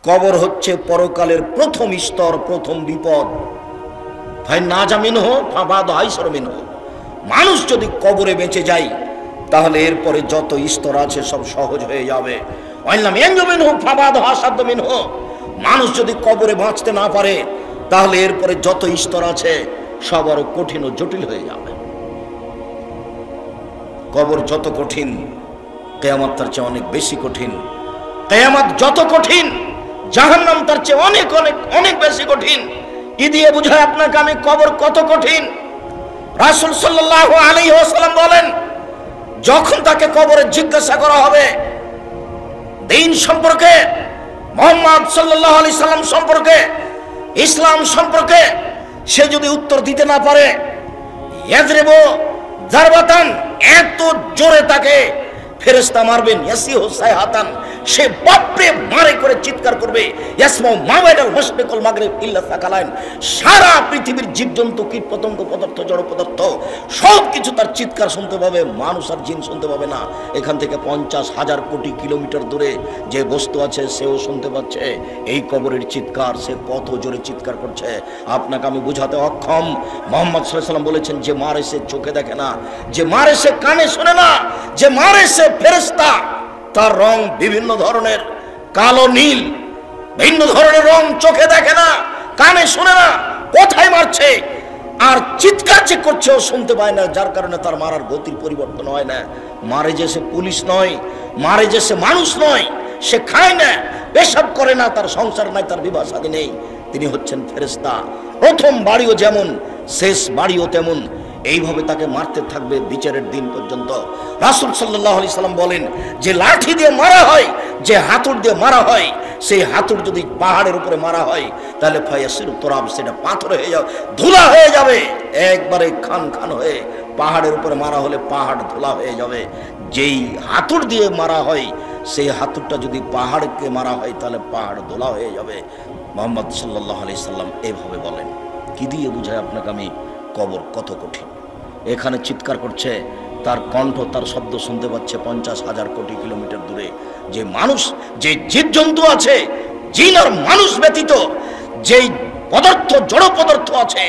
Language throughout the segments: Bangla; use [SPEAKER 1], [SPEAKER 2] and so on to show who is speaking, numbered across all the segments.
[SPEAKER 1] কবর হচ্ছে পরকালের প্রথম স্তর, প্রথম বিপদ। ভাই না জামিন হো ফাবাদ হাইসরমিন হো। মানুষ যদি কবরে বেঁচে যায় তাহলে এরপরে যত স্তর আছে সব সহজ হয়ে যাবে। মানুষ যদি কবরে বাঁচতে না পারে তাহলে এরপরে যত স্তর আছে সব আরো কঠিন ও জটিল হয়ে যাবে। কবর যত কঠিন, কিয়ামত তার চেয়ে অনেক বেশি কঠিন। কিয়ামত যত কঠিন, জাহান্নাম তার চেয়ে অনেক অনেক অনেক বেশি কঠিন। কি দিয়ে বুঝায় আপনাকে আমি কবর কত কঠিন? রাসূল সাল্লাল্লাহু আলাইহি ওয়াসাল্লাম বলেন, যখন তাকে কবরে জিজ্ঞাসা করা হবে দ্বীন সম্পর্কে, মুহাম্মদ সাল্লাল্লাহু আলাইহি সাল্লাম সম্পর্কে, ইসলাম সম্পর্কে, সে যদি উত্তর দিতে না পারে, ইয়াজরিবু জারবাতান, এত জোরে তাকে ফেরেশতা মারবেন, ইয়াসিহু সাইহাতান, সে বাপরে মারে করে চিৎকার করবে, ইয়াসমাউ মা বাইনাল মাশরিক ওয়াল মাগরিব ইল্লা সাকালাইন, সারা পৃথিবীর জীবজন্তু কীট পতঙ্গ পদার্থ জড় পদার্থ সব কিছু তার চিৎকার শুনতে পাবে, মানুষ আর জিন শুনতে পাবে না। এখান থেকে 50,000 কোটি কিলোমিটার দূরে যে বস্তু আছে সেও শুনতে পাচ্ছে এই কবরের চিৎকার। সে কত জোরে চিৎকার করছে আপনাকে আমি বুঝাতে অক্ষম। মুহাম্মদ সাল্লাল্লাহু আলাইহি ওয়াসাল্লাম বলেছেন, যে মারে সে চোখে দেখে না, যে মারে সে কানে শোনে না, যে মারে সে ফেরেশতা, তার রং বিভিন্ন ধরনের, কালো নীল, ভিন্ন ধরনের রং, চোখে দেখে না, কানে শোনে না, কোথায় মারছে আর চিৎকার যে করছে ও শুনতে পায় না, যার কারণে তার মারার গতির পরিবর্তন হয় না। মারে যে সে পুলিশ নয়, মারে যে সে মানুষ নয়, সে খায় না, পেশাব করে না, তার সংসার নাই, তার বিবাহ শাদী নেই, তিনি হচ্ছেন ফেরেশতা। প্রথম বাড়িও যেমন শেষ বাড়িও তেমন, এইভাবে তাকে মারতে থাকবে বিচারের দিন পর্যন্ত। রাসূল সাল্লাল্লাহু আলাইহি সাল্লাম বলেন, যে লাঠি দিয়ে মারা হয়, যে হাতুড় দিয়ে মারা হয়, সেই হাতুড় যদি পাহাড়ের উপরে মারা হয় তাহলে ফায়াসিরু তুরাব, সেটা পাথর হয়ে যাবে, ধুলা হয়ে যাবে, একবারে খান খান হয়ে। পাহাড়ের উপরে মারা হলে পাহাড় ধুলা হয়ে যাবে। যেই হাতুড় দিয়ে মারা হয় সেই হাতুড়টা যদি পাহাড়কে মারা হয় তাহলে পাহাড় ধুলা হয়ে যাবে। মুহাম্মদ সাল্লাল্লাহু আলাইহি সাল্লাম এভাবে বলেন। কি দিয়ে বুঝায় আপনাকে আমি কবর কত কঠিন? এখানে চিৎকার করছে, তার কণ্ঠ, তার শব্দ শুনতে পাচ্ছে 50,000 কোটি কিলোমিটার দূরে। যে মানুষ, যে জীবজন্তু আছে, জিন আর মানুষ ব্যতীত যেই পদার্থ, জড় পদার্থ আছে,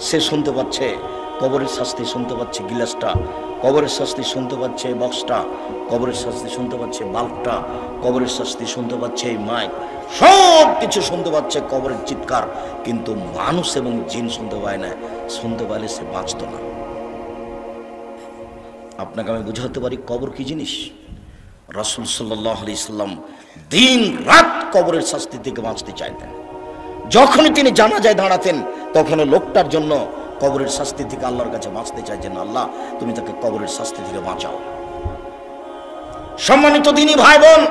[SPEAKER 1] সে শুনতে পাচ্ছে কবরের শাস্তি, শুনতে পাচ্ছে গিলাসটা, কবরের শাস্তি শুনতে পাচ্ছে বক্সটা, কবরের শাস্তি শুনতে পাচ্ছে বাল্বটা, কবরের শাস্তি শুনতে পাচ্ছে এই মাইক, সব কিছু শুনতে পাচ্ছে কবরের চিৎকার। কিন্তু মানুষ এবং জিন শুনতে পায় না। শুনতে পাইলে সে বাঁচত না। আপনাকে আমি বুঝাতে পারি কবর কি জিনিস। রাসূল সাল্লাল্লাহু আলাইহি সাল্লাম দিন রাত কবরের শাস্তি থেকে বাঁচতে চাইতেন। যখনই তিনি জানাজায় দাঁড়াতেন তখন লোকটার জন্য কবরের শাস্তি থেকে আল্লাহর কাছে বাঁচতে চাইছেন, আল্লাহ তুমি তাকে কবরের শাস্তি থেকে বাঁচাও। সম্মানিত দিনী ভাই বোন,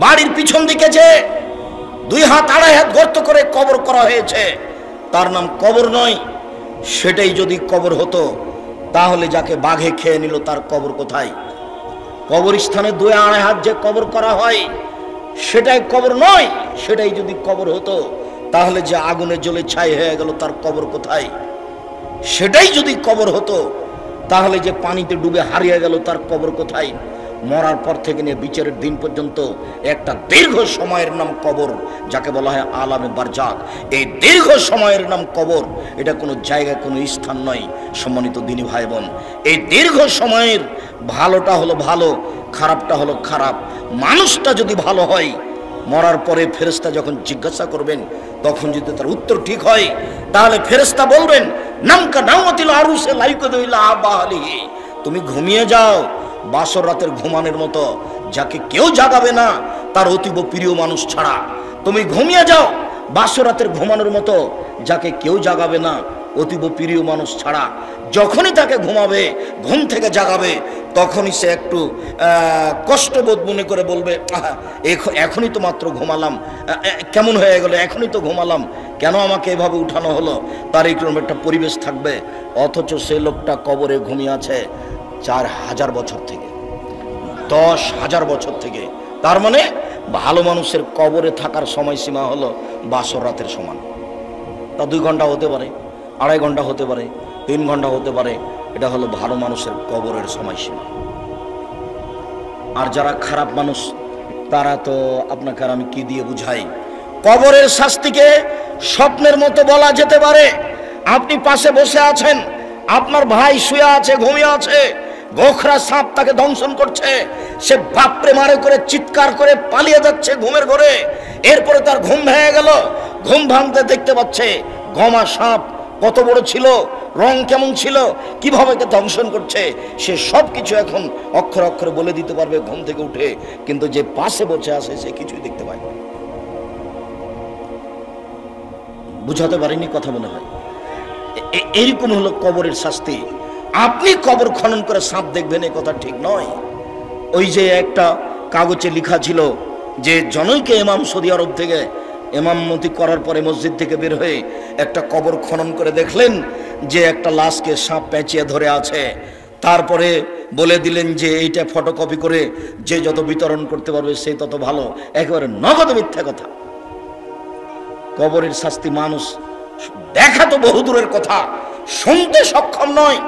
[SPEAKER 1] বাড়ির পিছন দিকে যে 2 হাত 2.5 হাত গর্ত করে কবর করা হয়েছে, তার নাম কবর নয়। সেটাই যদি কবর হতো তাহলে যাকে বাঘে খেয়ে নিল তার কবর কোথায়? কবরস্থানে 2-2.5 হাত যে কবর করা হয় সেটাই কবর নয়। সেটাই যদি কবর হতো তাহলে যে আগুনে জ্বলে ছাই হয়ে গেল তার কবর কোথায়? সেটাই যদি কবর হতো তাহলে যে পানিতে ডুবে হারিয়ে গেল তার কবর কোথায়? মরার পর থেকে নিয়ে বিচারের দিন পর্যন্ত একটা দীর্ঘ সময়ের নাম কবর, যাকে বলা হয় আলামে বারজাক। এই দীর্ঘ সময়ের নাম কবর, এটা কোনো জায়গা, কোনো স্থান নয়। সম্মানিত দিনী ভাই বোন, এই দীর্ঘ সময়ের ভালোটা হলো ভালো, খারাপটা হলো খারাপ। মানুষটা যদি ভালো হয়, মরার পরে ফেরেশতা যখন জিজ্ঞাসা করবেন তখন যদি তার উত্তর ঠিক হয় তাহলে ফেরেশতা বলবেন, নামকা নাওয়াতিল আরুসে লাইকুদুইলা আবালিহি, তুমি ঘুমিয়ে যাও বাসর রাতের ঘুমানোর মতো, যাকে কেউ জাগাবে না তার অতীব প্রিয় মানুষ ছাড়া। তুমি ঘুমিয়ে যাও বাসর রাতের ঘুমানোর মতো, যাকে কেউ জাগাবে না অতীব প্রিয় মানুষ ছাড়া। যখনই তাকে ঘুমাবে, ঘুম থেকে জাগাবে, তখনই সে একটু কষ্টবোধ মনে করে বলবে, এখনই তো মাত্র ঘুমালাম, কেমন হয়ে গেল, এখনই তো ঘুমালাম, কেন আমাকে এভাবে উঠানো হলো? তার এইরকম একটা পরিবেশ থাকবে। অথচ সে লোকটা কবরে ঘুমিয়ে আছে 4,000 বছর থেকে, 10,000 বছর থেকে। তার মানে ভালো মানুষের কবরে থাকার সময়সীমা হলো বাসর রাতের সমান। তা 2 ঘন্টা হতে পারে, 2.5 ঘন্টা হতে পারে, 3 ঘন্টা হতে পারে। এটা হলো ভালো মানুষের কবরের সময়সীমা। আর যারা খারাপ মানুষ তারা তো আপনাকে আর আমি কি দিয়ে বুঝাই? কবরের শাস্তিকে স্বপ্নের মতো বলা যেতে পারে। আপনি পাশে বসে আছেন, আপনার ভাই শুয়ে আছে, ঘুমিয়ে আছে, গোখরা সাপ তাকে দংশন করছে, সে বাপরে মারে করে চিৎকার করে পালিয়ে যাচ্ছে ঘুমের ঘরে। এরপরে তার ঘুম ভেঙে গেল, ঘুম ভাঙতে দেখতে পাচ্ছে গমা সাপ কত বড় ছিল, রং কেমন ছিল, কিভাবে কে দংশন করছে, সে সব কিছু এখন অক্ষরে অক্ষরে বলে দিতে পারবে ঘুম থেকে উঠে। কিন্তু যে পাশে বসে আছে সে কিছুই দেখতে পায় না। বুঝাতে পারিনি কথা মনে হয়। এরকম হলো কবরের শাস্তি। আপনি কবর খনন করে সাপ দেখবেন এ কথা ঠিক নয়। ওই যে একটা কাগজে লেখা ছিল যে জনৈকে ইমাম সৌদি আরব থেকে ইমামতি করার পরে মসজিদ থেকে বের হয়ে একটা কবর খনন করে দেখলেন যে একটা লাশকে সাপ পেঁচিয়ে ধরে আছে। তারপরে বলে দিলেন যে এইটা ফটোকপি করে যে যত বিতরণ করতে পারবে সে তত ভালো। একেবারে নগদ মিথ্যা কথা। কবরের শাস্তি মানুষ দেখা তো বহু দূরের কথা, শুনতে সক্ষম নয়।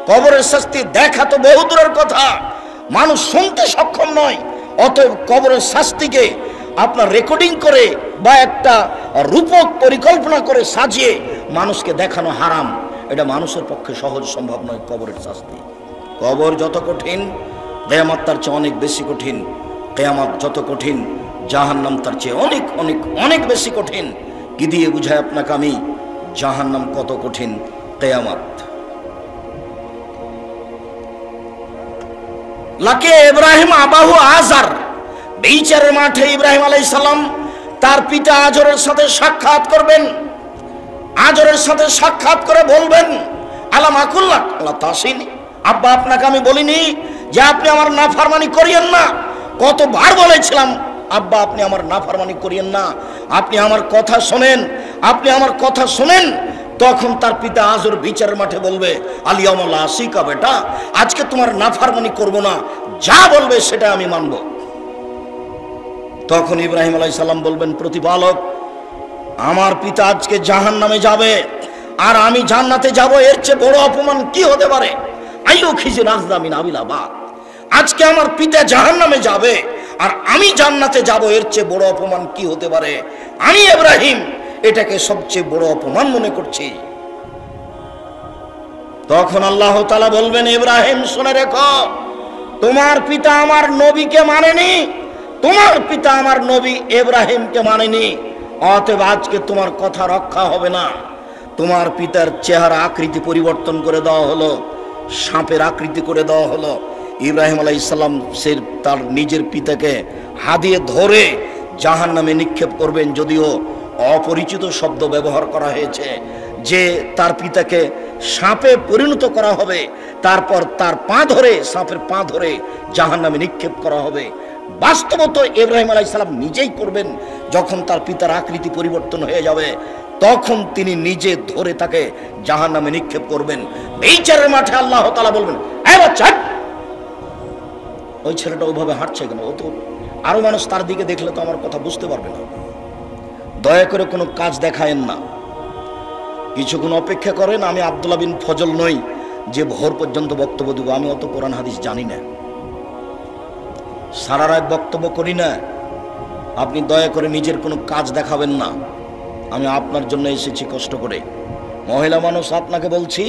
[SPEAKER 1] কবরের শাস্তি দেখা তো বহু দূরের কথা, মানুষ শুনতে সক্ষম নয়। অতএব কবরের শাস্তিকে আপনার রেকর্ডিং করে বা একটা রূপক পরিকল্পনা করে সাজিয়ে মানুষকে দেখানো হারাম। এটা মানুষের পক্ষে সহজ সম্ভব নয়। কবরের শাস্তি, কবর যত কঠিন কিয়ামত তার চেয়ে অনেক বেশি কঠিন। কিয়ামত যত কঠিন জাহান্নাম তার চেয়ে অনেক অনেক অনেক বেশি কঠিন। কি দিয়ে বুঝায় আপনাকে আমি জাহান্নাম কত কঠিন, কিয়ামত। লাকে ইব্রাহিম আবাহু আজার, বিচারের মাঠে ইব্রাহিম আলাইহিস সালাম তার পিতা আজরের সাথে সাক্ষাৎ করবেন। আজরের সাথে সাক্ষাৎ করে বলবেন আলাম আকুল্লাহ আল্লাহ তাসিনী, আব্বা আপনাকে আমি বলিনি যে আপনি আমার নাফরমানি করিয়েন না? কতবার বলেছিলাম আব্বা আপনি আমার নাফরমানি করিয়েন না, আপনি আমার কথা শোনেন, আপনি আমার কথা শোনেন। তখন তার পিতা আজর বিচারের মাঠে বলবে আলিয়ামুল আসিকা, বেটা আজকে তোমার নাফরমানি করব না, যা বলবে সেটা আমি মানব। তখন ইব্রাহিম আলাইহিস সালাম বলবেন প্রতিপালক, আমার পিতা আজকে জাহান্নামে যাবে আর আমি জান্নাতে যাব, এর চেয়ে বড় অপমান কি হতে পারে? আইয়ু খিজিন আযদামিন আবিলাবাদ, আজকে আমার পিতা জাহান্নামে যাবে আর আমি জান্নাতে যাব, এর চেয়ে বড় অপমান কি হতে পারে? আমি ইব্রাহিম এটাকে সবচেয়ে বড় অপমান মনে করছি। তখন আল্লাহ তাআলা বলবেন ইব্রাহিম শুনে রেখো, তোমার পিতা আমার নবীকে মানেনি, তোমার পিতা আমার নবী ইব্রাহিমকে মানেনি, অতএব আজকে তোমার কথা রক্ষা হবে না। তোমার পিতার চেহারা আকৃতি পরিবর্তন করে দেওয়া হলো, সাপের আকৃতি করে দেওয়া হলো। ইব্রাহিম আলাইহিস সালাম সে তার নিজের পিতাকে হাদিয়ে ধরে জাহান্নামে নিক্ষেপ করবেন। যদিও অপরিচিত শব্দ ব্যবহার করা হয়েছে যে তার পিতাকে সাপে পরিণত করা হবে, তারপর তার পা ধরে, সাপের পা ধরে জাহান্নামে নিক্ষেপ করা হবে। বাস্তবত ইব্রাহিম আলাইহিস সালাম নিজেই করবেন। যখন তার পিতার আকৃতি পরিবর্তন হয়ে যাবে তখন তিনি নিজে ধরে তাকে জাহান্নামে নিক্ষেপ করবেন। বিচারের মাঠে আল্লাহ তাআলা বলবেন এই বাচ্চা, ওই ছেলেটা ওইভাবে হাঁটছে কেন? ও তো আরো মানুষ তার দিকে দেখলে তো আমার কথা বুঝতে পারবে না। দয়া করে কোনো কাজ দেখায়েন না, কিছুক্ষণ অপেক্ষা করেন। আমি আব্দুল্লাহ বিন ফজল নই যে ভোর পর্যন্ত বক্তব্য দেব। আমি অত কোরআন হাদিস জানি না, সারা রাত বক্তব্য করি না। আপনি দয়া করে নিজের কোনো কাজ দেখাবেন না। আমি আপনার জন্য এসেছি কষ্ট করে। মহিলা মানুষ আপনাকে বলছি,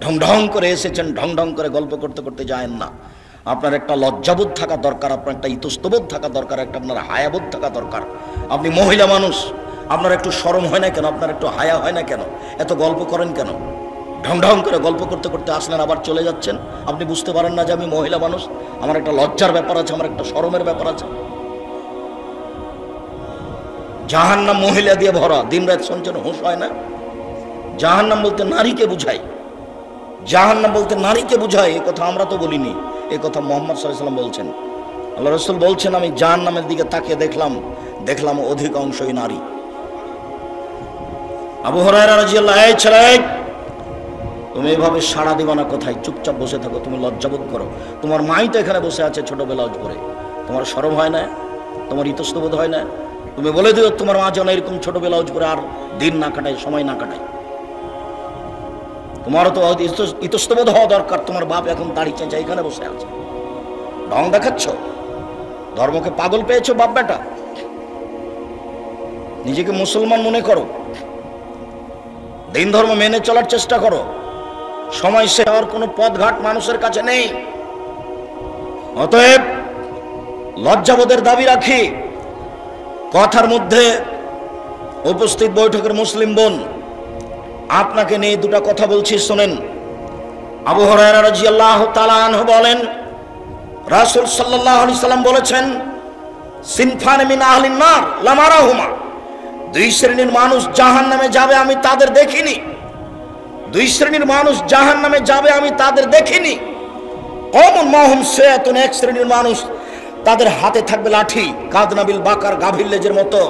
[SPEAKER 1] ঢং ঢং করে এসেছেন, ঢং ঢং করে গল্প করতে করতে যায়েন না। আপনার একটা লজ্জাবোধ থাকা দরকার, আপনার একটা ইতস্তবোধ থাকা দরকার, একটা আপনার হায়াবোধ থাকা দরকার। আপনি মহিলা মানুষ, আপনার একটু শরম হয় না কেন? আপনার একটু হায়া হয় না কেন? এত গল্প করেন কেন? ঢং ঢং করে গল্প করতে করতে আসলেন, আবার চলে যাচ্ছেন। আপনি বুঝতে পারেন না যে আমি মহিলা মানুষ, আমার একটা লজ্জার ব্যাপার আছে, আমার একটা শরমের ব্যাপার আছে। জাহান্নাম মহিলা দিয়ে ভরা, দিন রাত শুনছেন, হুঁশ হয় না? জাহান্নাম বলতে নারীকে বুঝায়, জাহান্নাম বলতে নারীকে বুঝায়। এ কথা আমরা তো বলিনি, এ কথা মুহাম্মদ সাল্লাল্লাহু আলাইহি ওয়াসাল্লাম বলছেন। আল্লাহ রাসূল বলছেন আমি জাহান্নামের দিকে তাকিয়ে দেখলাম অধিকাংশই নারী। আবু হুরায়রা রাদিয়াল্লাহু আনহু, ছেলে তুমি এভাবে সাড়া দিবা না, কোথায় চুপচাপ বসে থাকো, তুমি লজ্জাবোধ করো। তোমার মাই তো এখানে বসে আছে ছোট ব্লাউজ পরে, তোমার শরম হয় না? তোমার ইতস্তবোধ হয় না? তুমি বলে দিও তোমার মা যেন এরকম ছোট ব্লাউজ পরে আর দিন না কাটায়, সময় না কাটায়। তোমারও তো ইতস্তবোধ হওয়া দরকার। তোমার বাপ এখন দাড়ি চেঁচা এখানে বসে আছে, ঢং দেখাচ্ছ, ধর্মকে পাগল পেয়েছো বাপ বেটা। নিজেকে মুসলমান মনে করো, দিন ধর্ম মেনে চলার চেষ্টা করো। সময় শেষ হওয়ার কোনো পথঘাট মানুষের কাছে নেই। অতএব লজ্জাবোধের দাবি রাখি। কথার মধ্যে উপস্থিত বৈঠকের মুসলিম বোন, আপনাকে নিয়ে দুটা কথা বলছি, শোনেন। আবু হুরায়রা রাদিয়াল্লাহু তাআলা আনহু বলেন, রাসূল সাল্লাল্লাহু আলাইহি সাল্লাম বলেছেন, সিনফান মিন আহলিন নার লামারাহুমা, দুই শ্রেণীর মানুষ জাহান্নামে যাবে আমি তাদের দেখিনি। দুই শ্রেণীর মানুষ জাহান্নামে যাবে আমি তাদের দেখিনি। কওমুন মাহুম সায়াতুন, এক শ্রেণীর মানুষ তাদের হাতে থাকবে লাঠি, কাদনাবিল বাকার, গাভীর লেজের মতো,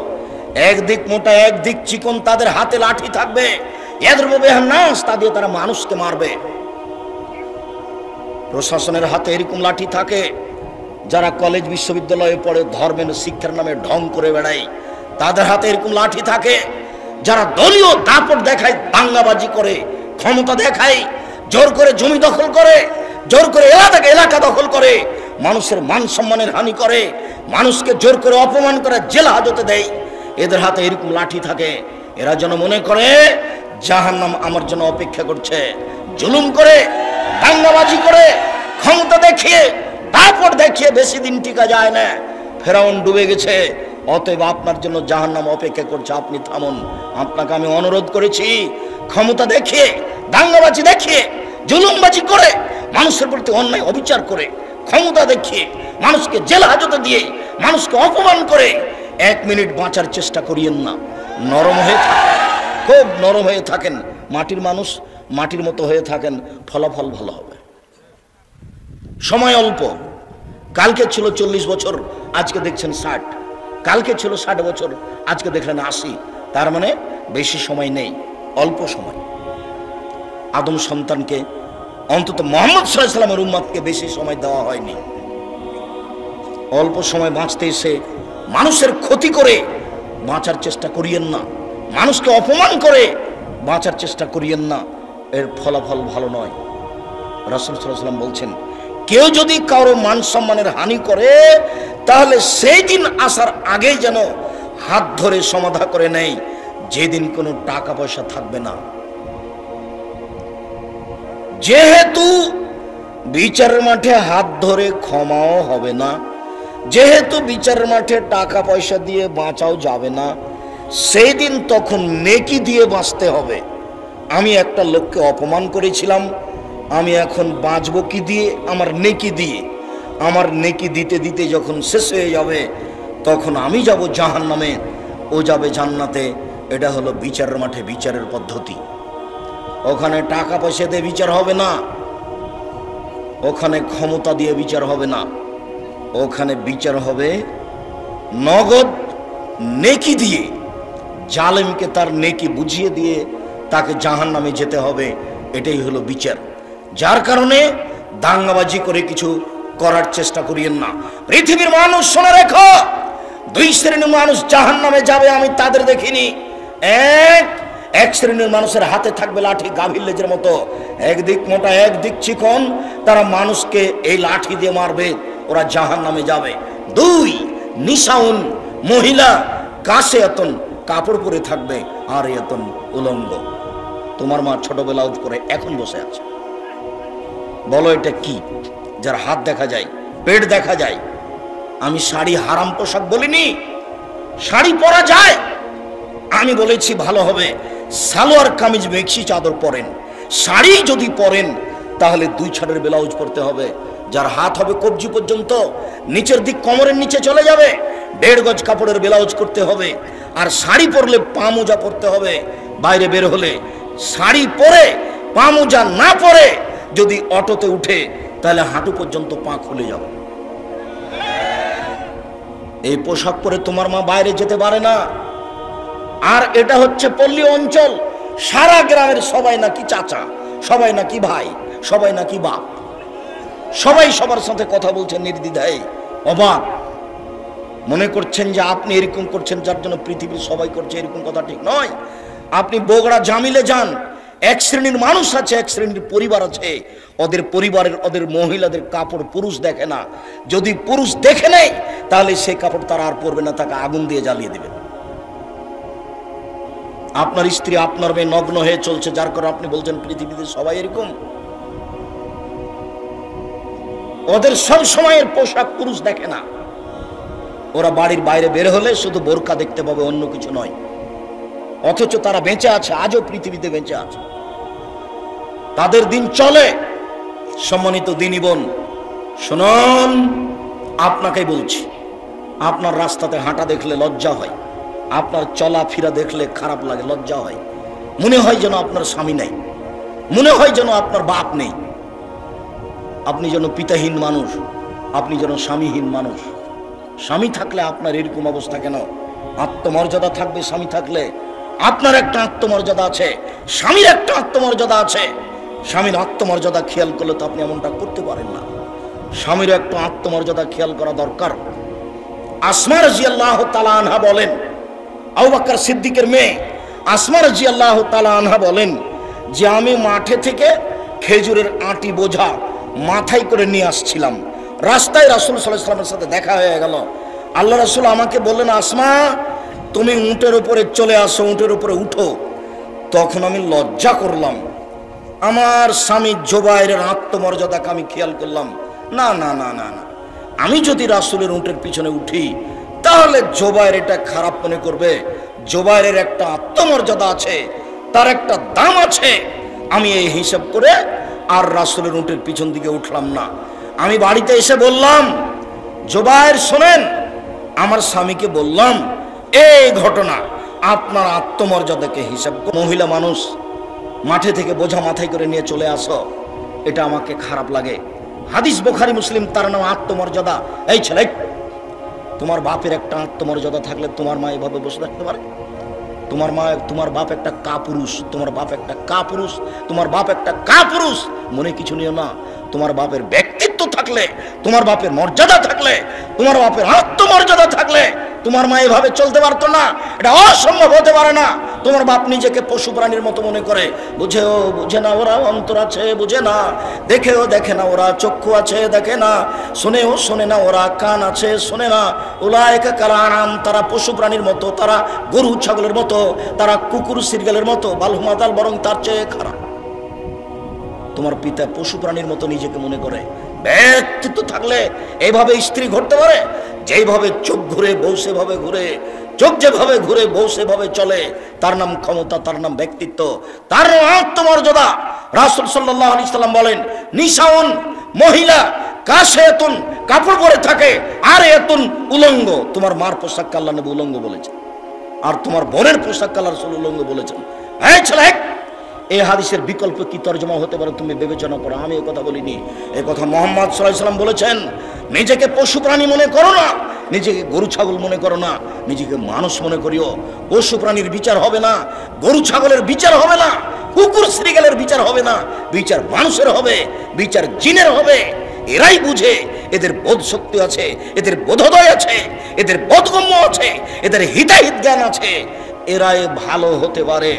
[SPEAKER 1] একদিক মোটা একদিক চিকন, তাদের হাতে লাঠি থাকবে। ইয়াদরুবু বিহান নাস, তা দিয়ে তারা মানুষকে মারবে। প্রশাসনের হাতে এরকম লাঠি থাকে। যারা কলেজ বিশ্ববিদ্যালয়ে পড়ে ধর্মের শিক্ষার নামে ঢং করে বেড়ায়, তাদের হাতে এরকম লাঠি থাকে। যারা দলীয় দাপট দেখায়, দাঙ্গাবাজি করে, ক্ষমতা দেখায়, জোর করে জমি দখল করে, জোর করে এলাকা দখল করে, মানুষের মান সম্মানের হানি করে, মানুষকে জোর করে অপমান করে জেল হাজতে দেয়, এদের হাতে এরকম লাঠি থাকে। এরা যেন মনে করে জাহান্নাম আমার জন্য অপেক্ষা করছে। জুলুম করে, দাঙ্গাবাজি করে, ক্ষমতা দেখিয়ে, দাপট দেখিয়ে বেশি দিন টিকা যায় না। ফেরাউন ডুবে গেছে, অতএব আপনার জন্য জাহান্নাম অপেক্ষা করছে, আপনি থামুন। আপনাকে আমি অনুরোধ করেছি, ক্ষমতা দেখিয়ে, দাঙ্গাবাজি দেখিয়ে, জুলুমবাজি করে, মানুষের প্রতি অন্যায় অবিচার করে, ক্ষমতা দেখিয়ে, মানুষকে জেল হাজতে দিয়ে, মানুষকে অপমান করে 1 মিনিট বাঁচার চেষ্টা করিয়েন না। নরম হয়ে থাকেন, খুব নরম হয়ে থাকেন। মাটির মানুষ, মাটির মতো হয়ে থাকেন, ফলাফল ভালো হবে। সময় অল্প। কালকে ছিল 40 বছর, আজকে দেখছেন 60। কালকে ছিল 60 বছর, আজকে দেখলেন 80। তার মানে বেশি সময় নেই, অল্প সময়। আদম সন্তানকে, অন্তত মুহাম্মদ সাল্লাল্লাহু আলাইহি ওয়াসাল্লামের উম্মতকে বেশি সময় দেওয়া হয়নি। অল্প সময় বাঁচতে এসে মানুষের ক্ষতি করে বাঁচার চেষ্টা করিয়েন না, মানুষকে অপমান করে বাঁচার চেষ্টা করিয়েন না, এর ফলাফল ভালো নয়। রাসূল সাল্লাল্লাহু আলাইহি ওয়াসাল্লাম বলছেন, কেউ যদি কারো মান সম্মানের হানি করে, তাহলে সেই দিন আসার আগেই যেন হাত ধরে সমাধা করে নেয়, যেদিন কোনো টাকা পয়সা থাকবে না। যেহেতু বিচারের মাঠে হাত ধরে ক্ষমাও হবে না, যেহেতু বিচারের মাঠে টাকা পয়সা দিয়ে বাঁচাও যাবে না, সেই দিন তখন নেকি দিয়ে বাঁচতে হবে। আমি একটা লোককে অপমান করেছিলাম, আমি এখন বাঁচবো কি দিয়ে? আমার নেকি দিয়ে। আমার নেকি দিতে দিতে যখন শেষ হয়ে যাবে, তখন আমি যাব জাহান্নামে, ও যাবে জান্নাতে। এটা হলো বিচারের মাঠে বিচারের পদ্ধতি। ওখানে টাকা পয়সা দিয়ে বিচার হবে না, ওখানে ক্ষমতা দিয়ে বিচার হবে না, ওখানে বিচার হবে নগদ নেকি দিয়ে। জালেমকে তার নেকি বুঝিয়ে দিয়ে তাকে জাহান্নামে যেতে হবে, এটাই হলো বিচার। যার কারণে দাঙ্গাবাজি করে কিছু করার চেষ্টা করিয়েন না। পৃথিবীর মানুষ শুনে রেখো, 2 শ্রেণীর মানুষ জাহান্নামে যাবে আমি তাদের দেখিনি। এক শ্রেণীর মানুষের হাতে থাকবে লাঠি, গাভীর লেজের মতো, একদিক মোটা একদিক চিকন, তারা মানুষকে এই লাঠি দিয়ে মারবে, ওরা জাহান্নামে যাবে। 2 নিশাউন, মহিলা কাছে এতন কাপড় পরে থাকবে, আর এতন উলঙ্গ। তোমার মা ছোটবেলা করে এখন বসে আছে, বলো এটা কি? যার হাত দেখা যায়, পেট দেখা যায়। আমি শাড়ি হারাম পোশাক বলিনি, শাড়ি পরা যায়। আমি বলেছি ভালো হবে সালোয়ার কামিজ মেক্সি চাদর পরেন। শাড়ি যদি পরেন তাহলে 2 ছাড়ের ব্লাউজ পরতে হবে, যার হাত হবে কবজি পর্যন্ত, নিচের দিক কোমরের নিচে চলে যাবে। 1.5 গজ কাপড়ের ব্লাউজ করতে হবে। আর শাড়ি পরলে পা মোজা পরতে হবে। বাইরে বের হলে শাড়ি পরে পা মোজা না পরে যদি অটোতে উঠে, তাহলে হাঁটু পর্যন্ত পা খুলে যাবে। এই পোশাক পরে তোমার মা বাইরে যেতে পারে না। আর এটা হচ্ছে পল্লী অঞ্চল, সারা গ্রামের সবাই নাকি চাচা, সবাই নাকি ভাই, সবাই নাকি বাপ, সবাই সবার সাথে কথা বলছেন নির্দ্বিধায়। অবাক মনে করছেন যে আপনি এরকম করছেন যার জন্য পৃথিবীর সবাই করছে, এরকম কথা ঠিক নয়। আপনি বগুড়া জামিলে যান, 1 শ্রেণীর মানুষ আছে, 1 শ্রেণীর পরিবার আছে, ওদের পরিবারের ওদের মহিলাদের কাপড় পুরুষ দেখে না। যদি পুরুষ দেখে নেয় তাহলে সেই কাপড় তারা আর পরবে না, তাকে আগুন দিয়ে জ্বালিয়ে দেবে। আপনার স্ত্রী আপনার মেয়ে নগ্ন হয়ে চলছে, যার কারণে আপনি বলছেন পৃথিবীতে সবাই এরকম। ওদের সব সময়ের পোশাক পুরুষ দেখে না, ওরা বাড়ির বাইরে বের হলে শুধু বোরকা দেখতে পাবে, অন্য কিছু নয়। অথচ তারা বেঁচে আছে, আজও পৃথিবীতে বেঁচে আছে, তাদের দিন চলে। সম্মানিত দিনী বোন শুনুন, আপনাকেই বলছি, আপনার রাস্তাতে হাঁটা দেখলে লজ্জা হয়, আপনার চলাফেরা দেখলে খারাপ লাগে, লজ্জা হয়। মনে হয় যেন আপনার স্বামী নেই, মনে হয় যেন আপনার বাপ নেই, আপনি যেন পিতাহীন মানুষ, আপনি যেন স্বামীহীন মানুষ। স্বামী থাকলে আপনার এরকম অবস্থা কেন? আত্মমর্যাদা থাকবে স্বামী থাকলে। আপনার একটা আত্মমর্যাদা আছে, স্বামীর একটা আত্মমর্যাদা আছে। স্বামীর আত্মমর্যাদা খেয়াল করলে তো আপনি এমনটা করতে পারেন না। স্বামীর একটা আত্মমর্যাদা খেয়াল করা দরকার। আসমা রাদিয়াল্লাহু তাআলা আনহা বলেন, আবু বকর সিদ্দিকের মেয়ে আসমা রাদিয়াল্লাহু তাআলা আনহা বলেন যে আমি মাঠে থেকে খেজুরের আঁটি বোঝা মাথায় করে নিয়ে আসছিলাম। রাস্তায় রাসূল সাল্লাল্লাহু আলাইহি ওয়াসাল্লামের সাথে দেখা হয়ে গেল। আল্লাহ রাসূল আমাকে বললেন, আসমা তুমি উটের উপরে চলে আসো, উটের উপরে উঠো। তখন আমি লজ্জা করলাম, আমার স্বামী জুবাইরের আত্মমর্যাদাকে আমি খেয়াল করলাম। না না না না না, আমি যদি রাসূলের উটের পিছনে উঠি তাহলে জুবাইর এটা খারাপ মনে করবে। জুবাইরের একটা আত্মমর্যাদা আছে, তার একটা দাম আছে। আমি এই হিসাব করে আর রাসূলের উটের পিছন দিকে উঠলাম না। আমি বাড়িতে এসে বললাম, জুবাইর শোনেন, আমার স্বামীকে বললাম এই ঘটনা, আপনার আত্মমর্যাদাকে হিসাব। মহিলা মানুষ মাঠে থেকে বোঝা মাথায় করে নিয়ে চলে আসো, এটা আমাকে খারাপ লাগে। হাদিস বুখারী মুসলিম, তার নাম আত্মমর্যাদা। এই ছেলে, তোমার বাপের একটা আত্মমর্যাদা থাকলে তোমার মা এভাবে বসে থাকতে পারে? তোমার বাপ একটা কাপুরুষ, তোমার বাপ একটা কাপুরুষ, তোমার বাপ একটা কাপুরুষ। মনে কিছু নিও না, তোমার বাপের ব্যক্তিত্ব থাকলে, তোমার বাপের মর্যাদা থাকলে, তোমার বাপের আত্মমর্যাদা থাকলে তোমার মা এভাবে চলতে পারতো না। এটা অসম্ভব হতে পারে না। তোমার বাপ নিজেকে পশু প্রাণীর মতো মনে করে। বুঝেও বুঝে না ওরা অন্তর আছে, বুঝে না। দেখেও দেখে না ওরা চক্ষু আছে, দেখে না। শুনেও শোনে না ওরা কান আছে, শোনে না। উলাইকা কাল আনাম, তারা পশু প্রাণীর মতো, তারা গরু ছাগলের মতো, তারা কুকুর সিরগালের মতো, বালহুমাতাল, বরং তার চেয়ে খারাপ। তোমার পিতা পশু প্রাণীর মতো নিজেকে মনে করে। ব্যক্তিত্ব থাকলে এইভাবে স্ত্রী ঘুরতে পারে? যেইভাবে চোখ ঘুরে বউ সেভাবে ঘুরে, চোখ যেভাবে ঘুরে বউ সেভাবে চলে, তার নাম ক্ষমতা, তার নাম ব্যক্তিত্ব, তার নাম আত্মমর্যাদা। রাসূল সাল্লাল্লাহু আলাইহি সাল্লাম বলেন, নিসাউন, মহিলা, কাশিয়াতুন, কাপড় পরে থাকে, আর এতুন, উলঙ্গ। তোমার মার পোশাক আল্লাহ নবী উলঙ্গ বলেছেন, আর তোমার বোনের পোশাক আল্লাহ রাসূল উলঙ্গ বলেছেন। এই ছেলে, এই হাদিসের বিকল্প কি তরজমা হতে পারে তুমি বিবেচনা করো। আমি এই কথা বলিনি, এই কথা মুহাম্মদ সাল্লাল্লাহু আলাইহি সাল্লাম বলেছেন। নিজেকে পশু প্রাণী মনে করো না, নিজেকে গরু ছাগল মনে করো না, নিজেকে মানুষ মনে করিও। পশু প্রাণীর বিচার হবে না, গরু ছাগলের বিচার হবে না, কুকুর শ্রীগালের বিচার হবে না, বিচার মানুষের হবে, বিচার জিনের হবে। এরাই বুঝে, এদের বোধ শক্তি আছে, এদের বোধোদয় আছে, এদের বোধগম্য আছে, এদের হিতাহিত জ্ঞান আছে। এরাই ভালো হতে পারে।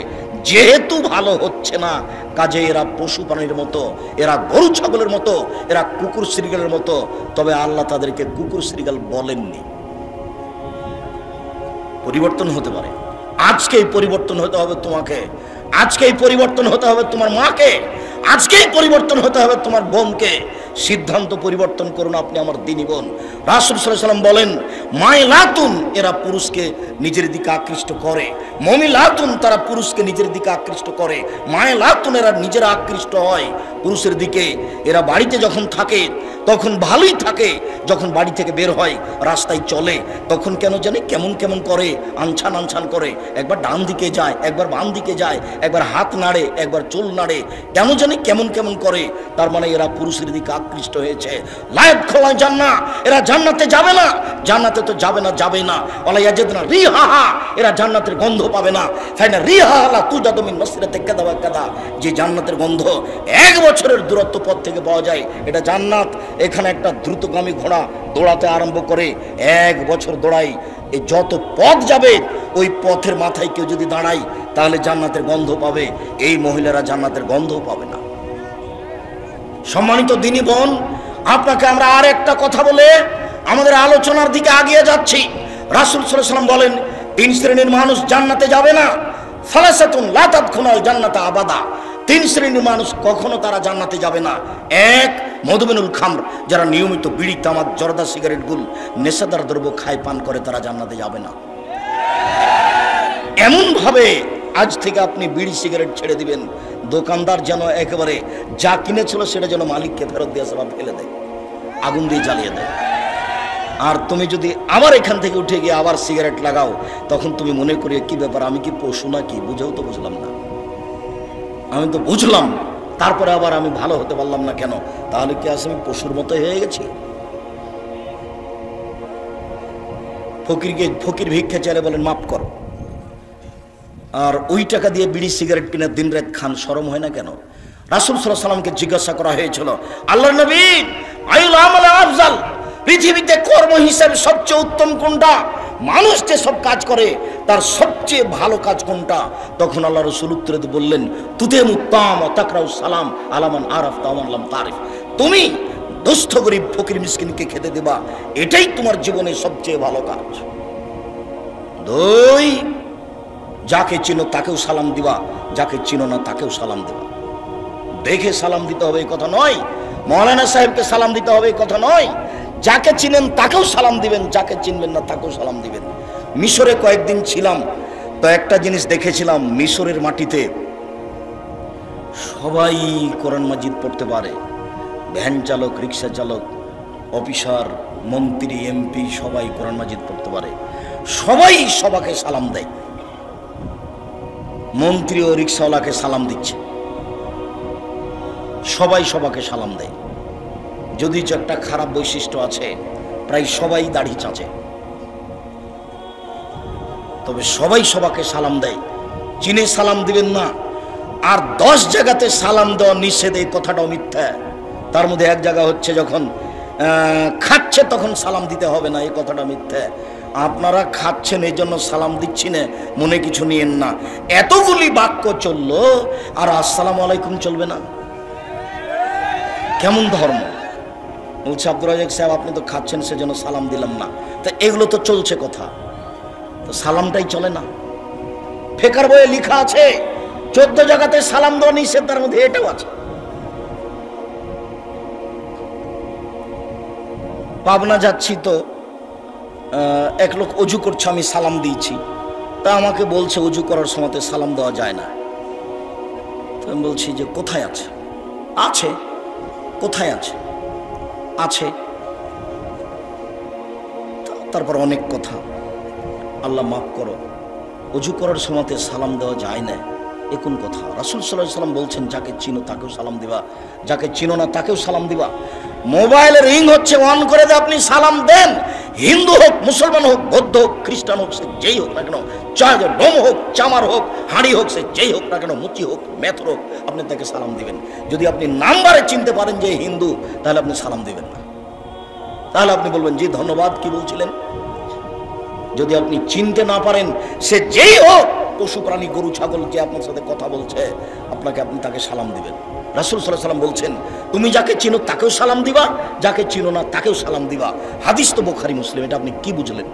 [SPEAKER 1] যেহেতু ভালো হচ্ছে না, কাজে এরা পশু প্রাণীর মতো, এরা গরু ছাগলের মতো, এরা কুকুর শ্রীগালের মতো। তবে আল্লাহ তাদেরকে কুকুর শ্রীগাল বলেননি। পরিবর্তন হতে পারে। আজকেই পরিবর্তন হতে হবে তোমাকে, আজকেই পরিবর্তন হতে হবে তোমার মাকে, আজকেই পরিবর্তন হতে হবে তোমার বোনকে। সিদ্ধান্ত পরিবর্তন করুন আপনি আমার দিনী বোন। রাসূল সাল্লাল্লাহু আলাইহি সাল্লাম বলেন, মাইলাতুন, এরা পুরুষকে নিজের দিকে আকৃষ্ট করে। মমিলাতুন, তারা পুরুষকে নিজের দিকে আকৃষ্ট করে। মাইলাতুন, এরা নিজেরা আকৃষ্ট হয় পুরুষের দিকে। এরা বাড়িতে যখন থাকে তখন ভালোই থাকে, যখন বাড়ি থেকে বের হয় রাস্তায় চলে তখন কেন জানি কেমন কেমন করে, আনছান আনছান করে। একবার ডান দিকে যায়, একবার বাম দিকে যায়, একবার হাত নাড়ে, একবার চুল নাড়ে, কেন জানি কেমন কেমন করে। তার মানে এরা পুরুষের দিকে আকৃষ্ট হয়েছে। লায়েদ খোলা জান্নাহ, এরা জান্নাতে যাবে না। জান্নাতে তো যাবে না, যাবে না। ওয়ালা ইয়াজিদনা রিহাহা, এরা জান্নাতের গন্ধ পাবে না। ফাইনা রিহাহা লা তুজাদু মিন মাসিরাতি কাদা ওয়া কাদা, যে জান্নাতের গন্ধ 1 বছরের দূরত্ব পথ থেকে পাওয়া যায়, এটা জান্নাত। এখানে একটা দ্রুতগামী ঘোড়া দৌড়াতে আরম্ভ করে 1 বছর দৌড়াই, এই যত পথ যাবে ওই পথের মাথায় কেউ যদি দাঁড়ায় তাহলে জান্নাতের গন্ধ পাবে। এই মহিলারা জান্নাতের গন্ধও পাবে না। সম্মানিত দিনী বোন, আপনাকে আমরা আর একটা কথা বলে আমাদের আলোচনার দিকে এগিয়ে যাচ্ছি। রাসূল সাল্লাল্লাহু আলাইহি সাল্লাম বলেন, 3 শ্রেণীর মানুষ জান্নাতে যাবে না। সালাসাতুন লা তাদখুলুল জান্নাতা আবাদা, 3 শ্রেণীর মানুষ কখনো তারা জান্নাতে যাবে না। এক, মধুমিনুল খামর, যারা নিয়মিত বিড়ি, তামাক, জর্দা, সিগারেট, গুল, নেশাদার দ্রব্য খায়, পান করে, তারা জান্নাতে যাবে না। এমন ভাবে আজ থেকে আপনি বিড়ি সিগারেট ছেড়ে দিবেন, দোকানদার যেন একেবারে যা কিনেছিল সেটা যেন মালিককে ফেরত দিয়ে সব ফেলে দেয়, আগুন দিয়ে জ্বালিয়ে দেয়। আর তুমি যদি আবার এখান থেকে উঠে গিয়ে আবার সিগারেট লাগাও, তখন তুমি মনে করি কি ব্যাপার, আমি কি পশু নাকি? বুঝেও তো বুঝলাম না, আমি তো বুঝলাম, তারপরে আবার আমি ভালো হতে পারলাম না কেন? তাহলে কি আজ আমি পশুর মতো হয়ে গেছি? ফকির ভিক্ষা চাইলে বলেন মাফ করো, আর ওই টাকা দিয়ে বিড়ি সিগারেট কিনে দিন রাত খান, শরম হয় না কেন? রাসূল সাল্লাল্লাহু আলাইহি সাল্লামকে জিজ্ঞাসা করা হয়েছিল, আল্লাহর নবী, আইউল আমাল আফজাল, পৃথিবীতে কর্ম হিসাবে সবচেয়ে উত্তম কোনটা? মানুষ যে সব কাজ করে তার সবচেয়ে ভালো কাজ কোনটা? তখন আল্লাহ রাসূল উত্তরে বললেন, তুতেম উত্তম তাকরাউ সালাম আলামান আরাফ তাওমান লাম তারিফ, তুমি দুস্থ গরিব ফকির মিসকিনকে খেতে দেবা, এটাই তোমার জীবনের সবচেয়ে ভালো কাজ। দুই, যাকে চিনো তাকেও সালাম দিবা, যাকে চিনো না তাকেও সালাম দিবা। দেখে সালাম দিতে হবে এই কথা নয়, মৌলানা সাহেবকে সালাম দিতে হবে এই কথা নয়, যাকে চিনেন তাকেও সালাম দিবেন, যাকে চিনবেন না তাকেও সালাম দিবেন। মিশরে কয়েকদিন ছিলাম, তো একটা জিনিস দেখেছিলাম, মিশরের মাটিতে সবাই কোরআন মাজিদ পড়তে পারে, ভ্যান চালক, রিক্সা চালক, অফিসার, মন্ত্রী, এমপি, সবাই কোরআন মাজিদ পড়তে পারে, সবাই সবাকে সালাম দেয়। মন্ত্রী ও রিক্সাওয়ালাকে সালাম দিচ্ছে, সবাই সবাকে সালাম দেয়। যদি একটা খারাপ বৈশিষ্ট্য আছে, প্রায় সবাই দাড়ি চাচে, তবে সবাই সবাকে সালাম দেয়। চিনে সালাম দিবেন না। আর 10 জায়গাতে সালাম দেওয়া নিষেধ, এই কথাটাও মিথ্যা। তার মধ্যে এক জায়গা হচ্ছে যখন খাচ্ছে তখন সালাম দিতে হবে না, এই কথাটা মিথ্যা। আপনারা খাচ্ছেন এই জন্য সালাম দিচ্ছি না, মনে কিছু নিয়েন না। এতগুলি বাক্য চললো আর আসসালামু আলাইকুম চলবে না? কেমন ধর্ম? বলছে আব্দুর রাজ্জাক সাহেব, আপনি তো খাচ্ছেন সেজন্য সালাম দিলাম না। তা এগুলো তো চলছে কথা, তো সালামটাই চলে না। ফেকার বইয়ে লেখা আছে 14 জায়গাতে সালাম দেওয়া নিষেধ, তার মধ্যে এটাও আছে। পাবনা যাচ্ছি তো এক লোক অজু করছে, আমি সালাম দিয়েছি, তা আমাকে বলছে অজু করার সময় সালাম দেওয়া যায় না। তো আমি বলছি যে কোথায় আছে? আছে। কোথায় আছে? আছে। তারপর অনেক কথা। আল্লাহ মাফ করো, অজু করার সময় সালাম দেওয়া যায় না, এ কোন কথা? রাসূল সাল্লাল্লাহু আলাইহি সাল্লাম বলছেন, যাকে চিনো তাকেও সালাম দিবা, যাকে চিনো না তাকেও সালাম দিবা। মোবাইলের রিং হচ্ছে, অন করে দিয়ে আপনি সালাম দেন। হিন্দু হোক, মুসলমান হোক, বৌদ্ধ হোক, খ্রিস্টান হোক, সে যেই হোক না কেন, চায় ডোম হোক, চামার হোক, হাঁড়ি হোক, সে যেই হোক না কেন, মুচি হোক, মেথর হোক, আপনি তাকে সালাম দিবেন। যদি আপনি নাম্বারে চিনতে পারেন যে হিন্দু, তাহলে আপনি সালাম দিবেন না, তাহলে আপনি বলবেন জি ধন্যবাদ, কি বলছিলেন। যদি আপনি চিনতে না পারেন, সে যেই হোক, পশু প্রাণী, গরু ছাগল, যে আপনার সাথে কথা বলছে, আপনি তাকে সালাম দিবেন। রাসূল সাল্লাল্লাহু আলাইহি সাল্লাম বলছেন, তুমি যাকে চিনো তাকেও সালাম দিবা, যাকে চিনো না তাকেও সালাম দিবা। হাদিস তো বুখারী মুসলিম, এটা আপনি কি বুঝলেন?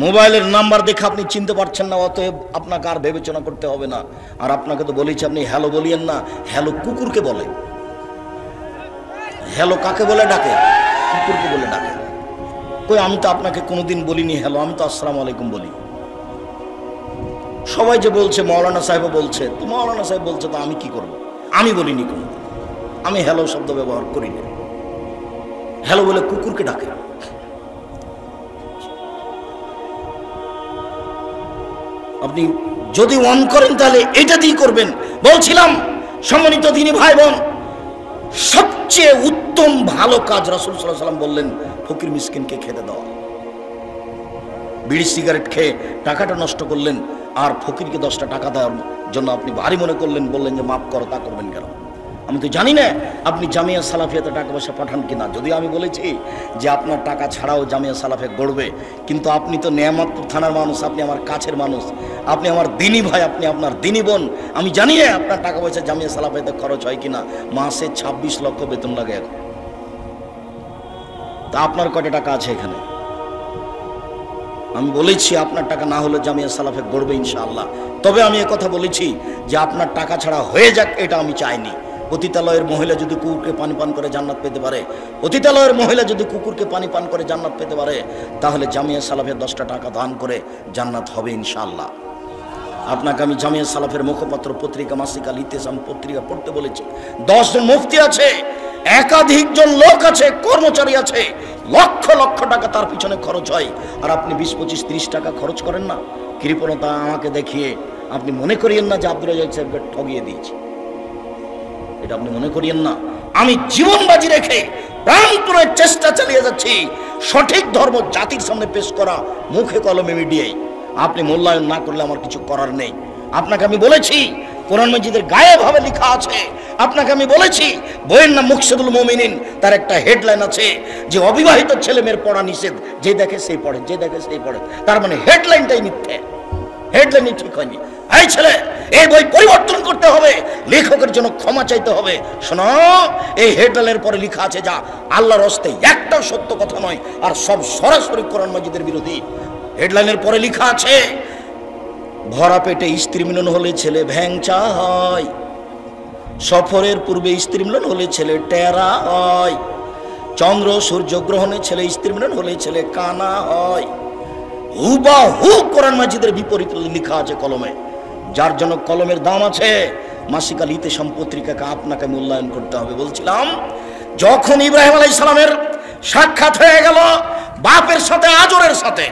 [SPEAKER 1] মোবাইলের নাম্বার দেখে আপনি চিনতে পারছেন না, অতএব আপনাকে আর বিবেচনা করতে হবে না। আর আপনাকে তো বলেছি, আপনি হ্যালো বলিয়েন না, হ্যালো কুকুরকে বলে। হ্যালো কাকে বলে ডাকে? কুকুরকে বলে ডাকে। কই, আমি তো আপনাকে কোনোদিন বলিনি হ্যালো, আমি তো আসসালামু আলাইকুম বলি। সবাই যে বলছে, মৌলানা সাহেব বলছে, তো মৌলানা সাহেব বলছে, তো আমি কি করব? আমি বলিনি কোনো, আমি হ্যালো শব্দ ব্যবহার করি না। হ্যালো বলে কুকুরকে ডাকে। আপনি যদি অন করেন তাহলে এটা দিয়ে করবেন। বলছিলাম সম্মানিত দিনী ভাই বোন, সবচেয়ে উত্তম ভালো কাজ রাসূল সাল্লাল্লাহু আলাইহি সাল্লাম বললেন, ফকির মিসকিনকে খেতে দেওয়া। বিড়ি সিগারেট খেয়ে টাকাটা নষ্ট করলেন, আর ফকিরকে 10টা টাকা দেওয়ার জন্য আপনি ভারী মনে করলেন, বললেন যে মাফ করো। তা করবেন কেন? আমি তো জানি না আপনি জামিয়া সালাফিয়াতে টাকা পয়সা পাঠান কিনা। যদি আমি বলেছি যে আপনার টাকা ছাড়াও জামিয়া সালাফিয়া গড়বে, কিন্তু আপনি তো নেয়ামতপুর থানার মানুষ, আপনি আমার কাছের মানুষ, আপনি আমার দিনী ভাই, আপনি আপনার দিনী বোন। আমি জানি না আপনার টাকা পয়সা জামিয়া সালাফিয়াতে খরচ হয় কিনা। মাসে 26 লক্ষ বেতন লাগে এখন। তা আপনার কয়টা টাকা আছে এখানে? আমি বলেছি আপনার টাকা না হলে জামিয়া সালাফে গড়বে ইনশাআল্লাহ। তবে আমি কথা বলেছি যে আপনার টাকা ছাড়া হয়ে যাক, এটা আমি চাইনি। পতিতালয়ের মহিলা যদি কুকুরকে পানি পান করে জান্নাত পেতে পারে, পতিতালয়ের মহিলা যদি কুকুরকে পানি পান করে জান্নাত পেতে পারে, তাহলে জামিয়া সালাফের 10টা টাকা দান করে জান্নাত হবে ইনশাআল্লাহ। আপনাকে আমি জামিয়া সালাফের মুখপাত্র পত্রিকা মাসিক আল ইতিসাম পত্রিকা পড়তে বলেছি। 10 জন মুফতি আছে, একাধিক জন লোক আছে, কর্মচারী আছে, লক্ষ লক্ষ টাকা তার পিছনে খরচ হয়, আর আপনি 20, 25, 30 টাকা খরচ করেন না। কৃপণতা আমাকে দেখিয়ে আপনি মনে করিয়েন না যে আব্দুল রাজ্জাক সাহেবকে ঠগিয়ে দিয়েছি, এটা আপনি মনে করিয়েন না। আমি জীবন বাজি রেখে প্রাণপণে চেষ্টা চালিয়ে যাচ্ছি সঠিক ধর্ম জাতির সামনে পেশ করা, মুখে কলমে মিডিয়ায়। আপনি মূল্যায়ন না করলে আমার কিছু করার নেই। আপনাকে আমি বলেছি কোরআন মাজিদের গায়ে ভাবে লেখা আছে। আপনাকে আমি বলেছি বইয়ের নাম মুকসিদুল মুমিনিন, তার একটা হেডলাইন আছে যে অবিবাহিত ছেলে মেয়ের পড়া নিষেধ, যে দেখে সেই পড়ে, যে দেখে সেই পড়ে। তার মানে হেডলাইনটাই মিথ্যে, হেডলাইনই ঠিক হয়নি। এই ছেলে, এই বই পরিবর্তন করতে হবে, লেখকের জন্য ক্ষমা চাইতে হবে। শোনো, এই হেডলাইনের পরে লেখা আছে যা আল্লাহর হস্তে একটাও সত্য কথা নয়, আর সব সরাসরি কোরআন মাজিদের বিরোধী। হেডলাইনের পরে লেখা আছে ভরা পেটে স্ত্রী মিলন হলে ছেলে ভ্যাংচা হয়, সফরের পূর্বে স্ত্রী মিলন হলে ছেলে টেরা হয়, চন্দ্র সূর্য গ্রহণে ছেলে স্ত্রী মিলন হলে ছেলে কানা হয়। হুবাহু কোরআন মাজিদের বিপরীত লেখা আছে কলমে। যার জন্য কলমের দাম আছে। মাসিক আল ইতিসাম পত্রিকাকে আপনাকে মূল্যায়ন করতে হবে। বলছিলাম যখন ইব্রাহিম আলাইহিস সালামের সাক্ষাৎ হয়ে গেল বাপের সাথে, আজরের সাথে,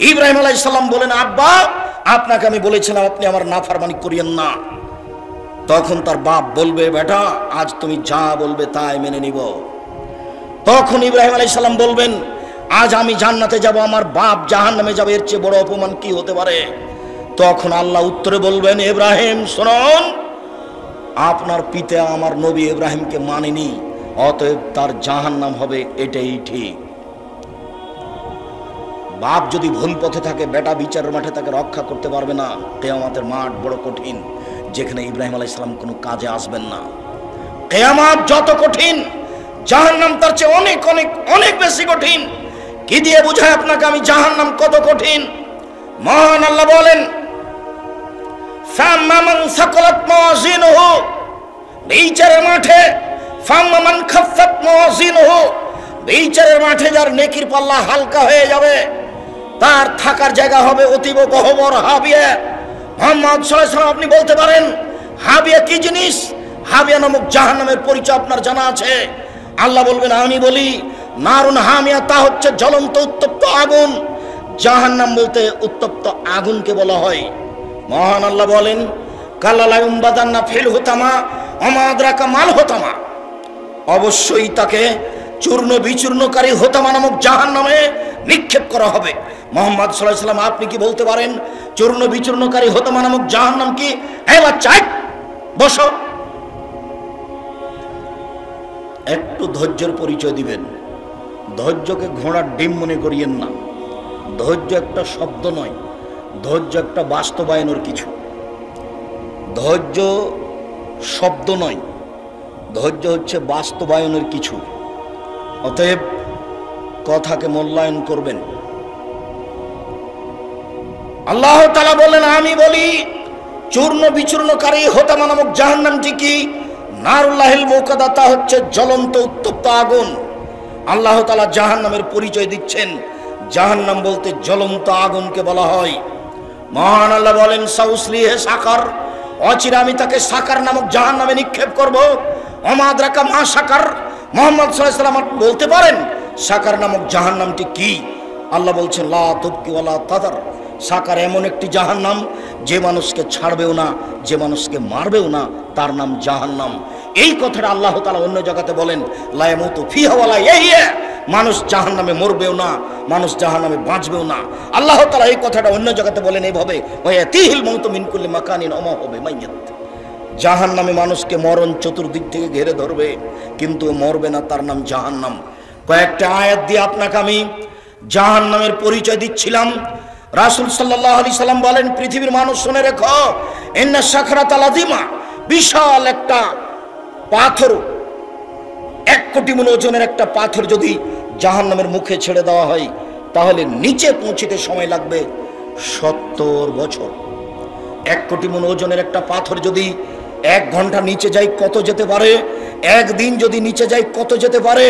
[SPEAKER 1] ইব্রাহিম আলাইহিস সালাম বলেন, আব্বা আপনাকে আমি বলেছিলাম আপনি আমার নাফরমানি করিয়েন না। তখন তার বাপ বলবে, বেটা আজ তুমি যা বলবে তাই মেনে নিব। তখন ইব্রাহিম আলাইহিস সালাম বলবেন, আজ আমি জান্নাতে যাব, আমার বাপ জাহান্নামে যাবে, এর চেয়ে বড় অপমান কি হতে পারে? তখন আল্লাহ উত্তরে বলবেন, ইব্রাহিম শুনুন, আপনার পিতা আমার নবী ইব্রাহিমকে মানেনি, অতএব তার জাহান্নাম হবে, এটাই ঠিক। বাপ যদি ভুল পথে থাকে, বেটা বিচারের মাঠে তাকে রক্ষা করতে পারবে না। কিয়ামতের মাঠ বড় কঠিন, যেখানে ইব্রাহিম আলাইহিস সালাম কোনো কাজে আসবেন না। কিয়ামত যত কঠিন, জাহান্নাম তার চেয়ে অনেক অনেক অনেক বেশি কঠিন। কি দিয়ে বুঝায় আপনাকে আমি জাহান্নাম কত কঠিন? মহান আল্লাহ বলেন, ফাম্মা মান সাকালাত মাওয়াজিনুহু, বিচারের মাঠে, ফাম্মা মান খাফফাত মাওয়াজিনুহু, বিচারের মাঠে যার নেকির পাল্লা হালকা হয়ে যাবে, তার থাকার জায়গা হবে অতীব গহ্বর হাবিয়া। মুহাম্মদ সাল্লাল্লাহু আলাইহি ওয়াসাল্লাম আপনি বলতে পারেন হাবিয়া কি জিনিস? হাবিয়া নামক জাহান্নামের পরিচয় আপনার জানা আছে? আল্লাহ বলবেন, আমি বলি নারুন হামিয়া, তা হচ্ছে জ্বলন্ত উত্তপ্ত আগুন। জাহান্নাম বলতে উত্তপ্ত আগুনকে বলা হয়। মহান আল্লাহ বলেন, কাল্লা ইউমবাদান্না ফিল হুতামা ওমা আদরাকা মাল হুতামা, অবশ্যই তাকে চূর্ণ বিচূর্ণকারী হোতামা নামক জাহান্নামে নিক্ষেপ করা হবে। মুহাম্মদ সাল্লাল্লাহু আলাইহি ওয়াসাল্লাম আপনি কি বলতে পারেন চূর্ণ বিচূর্ণকারী হোতামা নামক জাহান্নাম কি? এই বাচ্চা বসো, একটু ধৈর্যের পরিচয় দিবেন। ধৈর্যকে ঘোড়ার ডিম মনে করিয়েন না। ধৈর্য একটা শব্দ নয়, ধৈর্য একটা বাস্তবায়নের কিছু। ধৈর্য শব্দ নয়, ধৈর্য হচ্ছে বাস্তবায়নের কিছু। অতএব কথাকে মূল্যায়ন করবেন। আল্লাহ তাআলা বলেন, আমি বলি চূর্ণ বিচূর্ণকারী হোতামা নামক জাহান্নামটি কি? নারুল্লাহিল মুকাদ্দা, তা হচ্ছে জ্বলন্ত উত্তপ্ত আগুন। আল্লাহ তাআলা জাহান্নামের পরিচয় দিচ্ছেন। জাহান্নাম বলতে জ্বলন্ত আগুনকে বলা হয়। মহান আল্লাহ বলেন, সাউসলিহে সাকার, অচিরে আমি তাকে সাকার নামক জাহান্নামে নিক্ষেপ করব। ওমা আদরাকা মা সাকার, মুহাম্মদ সাল্লাল্লাহু আলাইহি ওয়াসাল্লাম বলতে পারেন সাকার নামক জাহান্নামটি কি? আল্লাহ বলছেন, লা তুবকি ওয়ালা তাদার, সাকার এমন একটি জাহান্নাম যে মানুষকে ছাড়বেও না, যে মানুষকে মারবেও না, তার নাম জাহান্নাম। এই কথাটা আল্লাহ তাআলা অন্য জায়গাতে বলেন, লা ইয়ামুতু ফিহা ওয়ালা ইয়াহইয়া, মানুষ জাহান্নামে মরবেও না, মানুষ জাহান্নামে বাঁচবেও না। আল্লাহ তাআলা এই কথাটা অন্য জায়গাতে বলেন এইভাবে, ওয়ায়াতিহিল মাউতু মিন কুল্লি মাকানিন ওমা হবে মাইয়াত, জাহান্নামে মানুষকে মরণ চতুর্দিক থেকে ঘিরে ধরবে, কিন্তু মরবে না, তার নাম জাহান্নাম। কয়েকটা আয়াত দিয়ে আপনাকে আমি জাহান্নামের পরিচয় দিচ্ছিলাম। রাসূল সাল্লাল্লাহু আলাইহি সাল্লাম বলেন, পৃথিবীর মানুষ শুনে রেখো, ইন্না সাকরাতাল আযীমা, বিশাল একটা পাথর, 1 কোটি মণ ওজনের একটা পাথর যদি জাহান্নামের মুখে ছেড়ে দেওয়া হয়, তাহলে নিচে পৌঁছতে সময় লাগবে 70 বছর। 1 কোটি মণ ওজনের একটা পাথর যদি 1 ঘন্টা নিচে যায় কত যেতে পারে? একদিন যদি নিচে যায় কত যেতে পারে?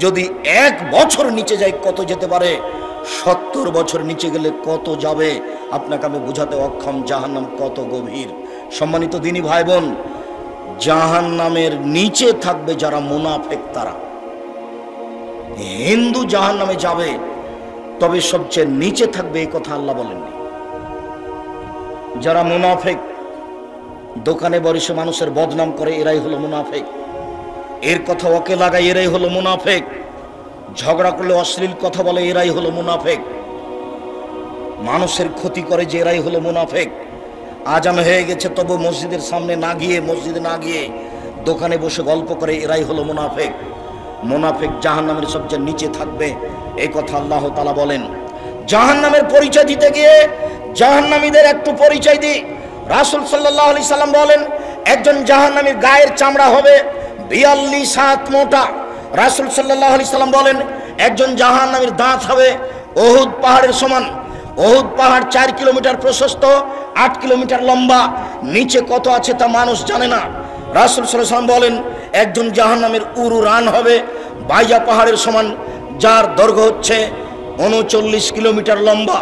[SPEAKER 1] যদি 1 বছর নিচে যায় কত যেতে পারে? 70 বছর নিচে গেলে কত যাবে আপনাকে আমি বুঝাতে অক্ষম জাহান্নাম কত গভীর। সম্মানিত দিনী ভাই বোন, জাহান্নামের নিচে থাকবে যারা মুনাফিক, তারা। হিন্দু জাহান্নামে যাবে, তবে সবচেয়ে নিচে থাকবে এই কথা আল্লাহ বলেননি। যারা মুনাফিক, দোকানে বসে মানুষের বদনাম করে, এরাই হলো মুনাফিক। এর কথা ওকে লাগায়, এরাই হলো মুনাফিক। ঝগড়া করলে অশ্লীল কথা বলে, এরাই হলো মুনাফিক। মানুষের ক্ষতি করে, যে এরাই হলো মুনাফিক। আজান হয়ে গেছে তবু মসজিদের সামনে না গিয়ে, মসজিদে না গিয়ে দোকানে বসে গল্প করে, এরাই হলো মুনাফিক। মুনাফিক জাহান্নামের সবচেয়ে নিচে থাকবে, এই কথা আল্লাহ তাআলা বলেন। জাহান্নামের পরিচয় দিতে গিয়ে জাহান্নামীদের একটু পরিচয় দিই। রাসূল সাল্লাল্লাহু আলাইহি সাল্লাম বলেন, একজন জাহান্নামীর গায়ের চামড়া হবে 42 হাত মোটা। রাসূল সাল্লাল্লাহু আলাইহি সাল্লাম বলেন, একজন জাহান্নামীর দাঁত হবে উহুদ পাহাড়ের সমান। উহুদ পাহাড় 4 কিলোমিটার প্রশস্ত, 8 কিলোমিটার লম্বা। নিচে কত আছে তা মানুষ জানে না। রাসূল সাল্লাল্লাহু আলাইহি সাল্লাম বলেন, একজন জাহান্নামের উরু রান হবে বাইজা পাহাড়ের সমান, যার দৈর্ঘ্য হচ্ছে 39 কিলোমিটার লম্বা।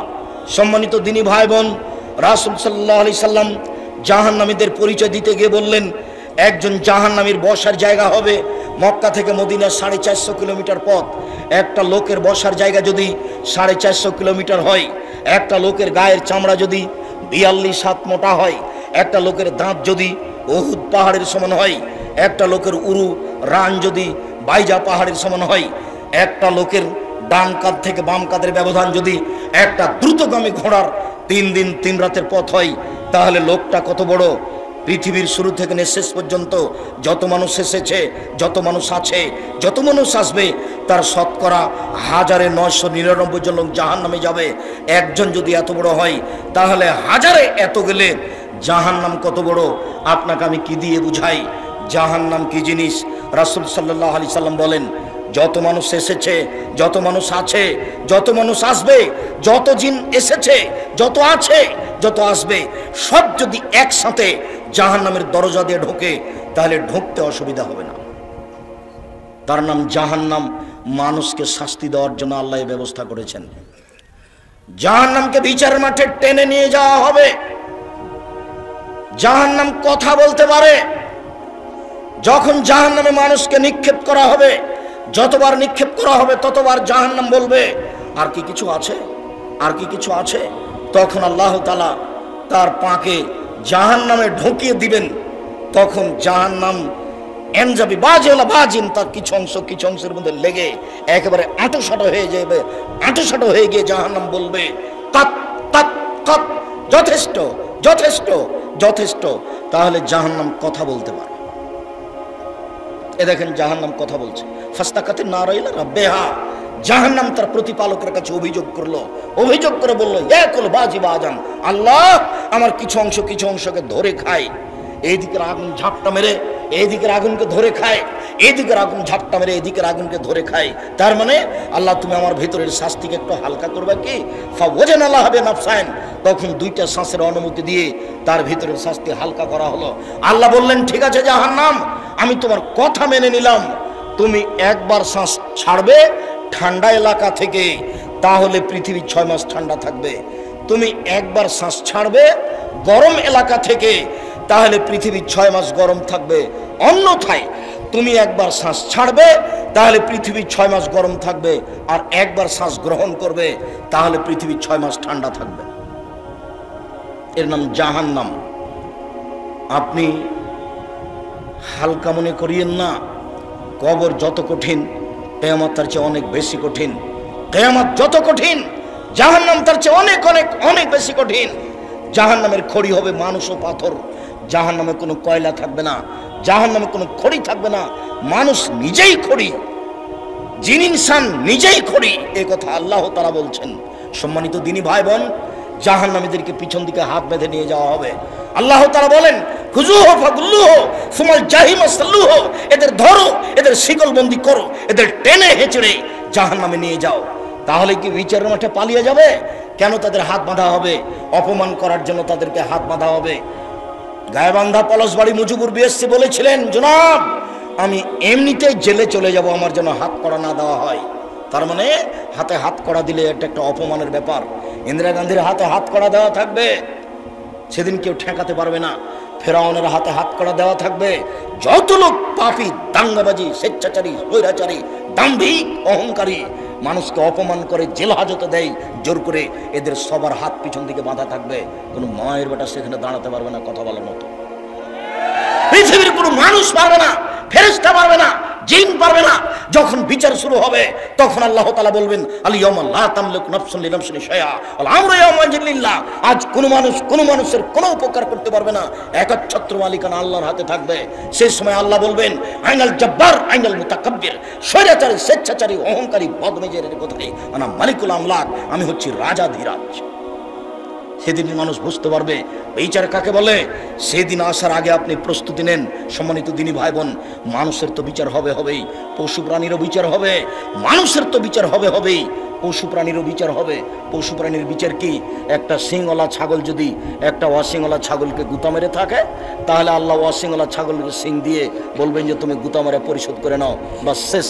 [SPEAKER 1] সম্মানিত দিনী ভাই বোন, রাসূল সাল্লাল্লাহু আলাইহি সাল্লাম জাহান্নামীদের পরিচয় দিতে গিয়ে বললেন, একজন জাহান্নামীর বসার জায়গা হবে মক্কা থেকে মদিনা 450 কিলোমিটার পথ। একটা লোকের বসার জায়গা যদি 450 কিলোমিটার হয়, একটা লোকের গায়ের চামড়া যদি 42 হাত মোটা হয়, একটা লোকের দাঁত যদি উহুদ পাহাড়ের সমান হয়, একটা লোকের উরু রান যদি বাইজা পাহাড়ের সমান হয়, একটা লোকের ডান কাঁধ থেকে বাম কাঁধের ব্যবধান যদি একটা দ্রুতগামী ঘোড়ার 3 দিন 3 রাতের পথ হয়, তাহলে লোকটা কত বড়। পৃথিবীর শুরু থেকে শেষ পর্যন্ত যত মানুষ এসেছে, যত মানুষ আছে, যত মানুষ আসবে, তার শতকরা 1999 জন লোক জাহান্নামে যাবে। একজন যদি এত বড় হয়, তাহলে হাজারে এত গেলে জাহান্নাম কত বড় আপনাকে আমি কি দিয়ে বুঝাই? জাহান্নাম কি জিনিস? রাসূল সাল্লাল্লাহু আলাইহি সাল্লাম বলেন, যত মানুষ এসেছে, যত মানুষ আছে, যত মানুষ আসবে, যত জিন এসেছে, যত আছে, যত আসবে, সব যদি একসাথে জাহান্নামের দরজা দিয়ে ঢোকে, তাহলে ঢুকতে অসুবিধা হবে না। তার নাম জাহান্নাম। মানুষকে শাস্তি দেওয়ার জন্য আল্লাহ ব্যবস্থা করেছেন। জাহান্নামকে বিচার মাঠে টেনে নিয়ে যাওয়া হবে। জাহান্নাম কথা বলতে পারে। যখন জাহান্নামে মানুষকে নিক্ষেপ করা হবে, যতবার নিক্ষেপ করা হবে ততবার জাহান্নাম বলবে, আর কি কিছু আছে, আর কি কিছু আছে? তখন আল্লাহ তাআলা তার পাকে জাহান্নামে ঢুকিয়ে দিবেন। তখন জাহান্নাম এনজাবি বাজেলা বাজিন, তার কিছু অংশের মধ্যে লেগে একেবারে আঁটোসাঁটো হয়ে যাবে। আঁটোসাঁটো হয়ে গিয়ে জাহান্নাম বলবে, কাত কাত কাত, যথেষ্ট যথেষ্ট যথেষ্ট। তাহলে জাহান্নাম কথা বলতে পারে। এ দেখেন, জাহান্নাম কথা বলছে। ফাস্তাকাতে না রইলা রাব্বিহা, জাহান্নাম তার প্রতিপালকের কাছে অভিযোগ করলো। অভিযোগ করে বলল, ইয়াকুল বাজি বাজান, আল্লাহ আমার কিছু অংশকে ধরে খায়। এইদিকের আগুন ঝাপটা মেরে এইদিকের আগুনকে ধরে খায়, এইদিকের আগুন ঝাপটা মেরে এইদিকের আগুনকে ধরে খায়। তার মানে আল্লাহ তুমি আমার ভিতরের শাস্তিকে একটু হালকা করবে কি? ফাওয়াজান আল্লাহ হবে নাফসাইন, তখন 2টা শ্বাসের অনুমতি দিয়ে তার ভিতরের শাস্তি হালকা করা হলো। আল্লাহ বললেন, ঠিক আছে জাহান্নাম, আমি তোমার কথা মেনে নিলাম। তুমি একবার শ্বাস ছাড়বে ঠান্ডা এলাকা থেকে, তাহলে পৃথিবী 6 মাস ঠান্ডা থাকবে। তুমি একবার শ্বাস ছাড়বে গরম এলাকা থেকে, তাহলে পৃথিবী 6 মাস গরম থাকবে। অন্যথায় তুমি একবার শ্বাস ছাড়বে, তাহলে পৃথিবী 6 মাস গরম থাকবে। আর একবার শ্বাস গ্রহণ করবে, তাহলে পৃথিবী 6 মাস ঠান্ডা থাকবে। এর নাম জাহান্নাম। আপনি হালকা মনে করিয়েন না। কবর যত কঠিন, কিয়ামত তার চেয়ে অনেক বেশি কঠিন। কিয়ামত যত কঠিন, জাহান্নাম তার চেয়ে অনেক অনেক অনেক বেশি কঠিন। জাহান্নামের খড়ি হবে মানুষ ও পাথর। জাহান্নামে কোনো কয়লা থাকবে না, জাহান্নামে কোনো খড়ি থাকবে না। মানুষ নিজেই খড়ি, জিন ইনসান নিজেই খড়ি, এই কথা আল্লাহ তাআলা বলছেন। সম্মানিত দিনী ভাই বোন, জাহান্নামীদেরকে পিছন দিকে হাত বেঁধে নিয়ে যাওয়া হবে। আল্লাহ তাআলা বলেন, খুজুহু ফাগুল্লুহু সুমাল জাহিমা সাল্লুহু, এদের ধরো, এদের শিকলবন্দি করো, এদের টেনে হেঁচড়ে জাহান্নামে নিয়ে যাও। তাহলে কি বিচারের মাঠে পালিয়ে যাবে? কেন তাদের হাত বাঁধা হবে? অপমান করার জন্য তাদেরকে হাত বাঁধা হবে। গায়েবান্ধা পলাশবাড়ি মুজিবুর বিএসসি বলেছিলেন, জনাব আমি এমনিতেই জেলে চলে যাব, আমার যেন হাত কড়া না দেওয়া হয়। তার মানে হাতে হাত কড়া দিলে এটা একটা অপমানের ব্যাপার। ইন্দিরা গান্ধীর হাতে হাত কড়া দেওয়া থাকবে, সেদিন কেউ ঠেকাতে পারবে না। ফেরাউনের হাতে হাত কড়া দেওয়া থাকবে। যত লোক পাপী, দাঙ্গাবাজি, স্বেচ্ছাচারী, স্বৈরাচারী, দাম্ভিক, অহংকারী, মানুষকে অপমান করে জেল হাজতে দেয় জোর করে, এদের সবার হাত পিছন দিকে বাঁধা থাকবে। কোনো মায়ের বেটা সেখানে দাঁড়াতে পারবে না কথা বলার মতো। পৃথিবীর কোনো মানুষ পারবে না, ফেরেশতা পারবে না, জিন পারবে না। যখন বিচার শুরু হবে তখন আল্লাহ তাআলা বলবেন, আল ইয়াউমা লা তামলিকু নাফসুন লিনাফসিন শাইআ ওয়াল আমরু ইয়াওমাইযিন লিল্লাহ। আজ কোনো মানুষ কোনো মানুষের কোনো উপকার করতে পারবে না, একচ্ছত্র মালিকানা আল্লাহর হাতে থাকবে। সেই সময় আল্লাহ বলবেন, আইনাল জব্বার আইনাল মুতাকাব্বির, স্বৈরাচারী, স্বেচ্ছাচারী, অহংকারী, বদমেজাজের কোথায় আনা মালিকুল আমলাক, আমি হচ্ছি রাজাধিরাজ। সেদিন মানুষ বুঝতে পারবে বিচার কাকে বলে। সেদিন আসার আগে আপনি প্রস্তুতি নেন। সম্মানিত দিনী ভাই বোন, মানুষের তো বিচার হবেই, পশু প্রাণীরও বিচার হবে। মানুষের তো বিচার হবেই, পশু প্রাণীরও বিচার হবে। পশু প্রাণীর বিচার কি? একটা শিংওয়ালা ছাগল যদি একটা অশিংওয়ালা ছাগলকে গুতা মেরে থাকে, তাহলে আল্লাহ অশিংওয়ালা ছাগলকে শিং দিয়ে বলবেন যে তুমি গুতা মেরে পরিশোধ করে নাও, বা শেষ,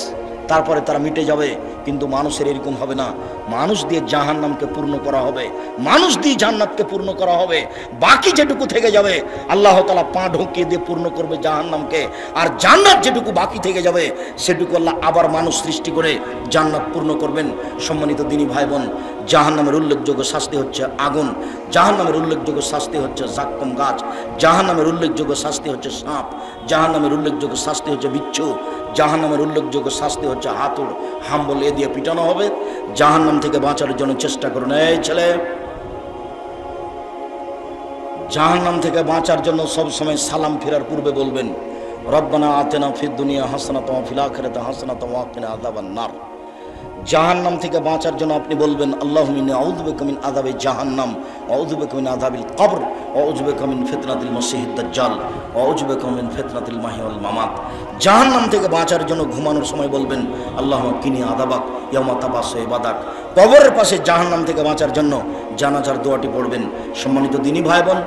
[SPEAKER 1] তারপরে তারা মিটে যাবে। কিন্তু মানুষের এরকম হবে না। মানুষ দিয়ে জাহান্নামকে পূর্ণ করা হবে, মানুষ দিয়ে জান্নাতকে পূর্ণ করা হবে। বাকি যেটুকু থেকে যাবে আল্লাহ তাআলা পা ঢুকিয়ে দিয়ে পূর্ণ করবে জাহান্নামকে। আর জান্নাত যেটুকু বাকি থেকে যাবে সেটুকু আল্লাহ আবার মানুষ সৃষ্টি করে জান্নাত পূর্ণ করবেন। সম্মানিত দিনী ভাই বোন, জাহান্নামের উল্লেখযোগ্য শাস্তি হচ্ছে আগুন, জাহান্নামের উল্লেখযোগ্য শাস্তি হচ্ছে জাক্কুম গাছ, জাহান্নামের উল্লেখযোগ্য শাস্তি হচ্ছে সাপ, জাহান্নামের উল্লেখযোগ্য শাস্তি হচ্ছে বিচ্ছু, জাহান্নামের উল্লেখযোগ্য শাস্তি হচ্ছে হাতুড়, হাম্বল এ দিয়ে পিটানো হবে। জাহান্নাম থেকে বাঁচার জন্য চেষ্টা করুন। এই ছেলে, জাহান্নাম থেকে বাঁচার জন্য সব সময় সালাম ফেরার পূর্বে বলবেন, রব্বানা আতিনা ফিদ দুনিয়া হাসানাতাও ওয়া ফিল আখিরাতি হাসানাতাও ওয়া কিনা আযাবান নার। জাহান্নাম থেকে বাঁচার জন্য আপনি বলবেন, আল্লাহুম্মা ইন্নী আউযু বিকা মিন আযাবি জাহান্নাম ওয়া আউযু বিকা মিন আযাবিল কবর ওয়া আউযু বিকা মিন ফিতনাতিল মাসিহিদ দাজ্জাল ওয়া আউযু বিকা মিন ফিতনাতিল মাহইয়া ওয়াল মামাত। জাহান্নাম থেকে বাঁচার জন্য ঘুমানোর সময় বলবেন, আল্লাহুম্মা কিনি আযাবাক ইয়াওমা তাবাসু ইবাদাক। কবরের পাশে জাহান্নাম থেকে বাঁচার জন্য জানাজার দোয়াটি পড়বেন। সম্মানিত দিনী ভাই বোন,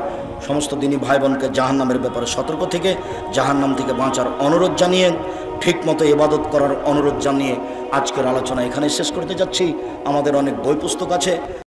[SPEAKER 1] সমস্ত দিনী ভাই বোনকে জাহান্নামের ব্যাপারে সতর্ক থেকে জাহান্নাম থেকে বাঁচার অনুরোধ জানিয়ে, ঠিকমতো ইবাদত করার অনুরোধ জানিয়ে আজকের আলোচনা এখানে শেষ করতে যাচ্ছি। আমাদের অনেক বই পুস্তক আছে।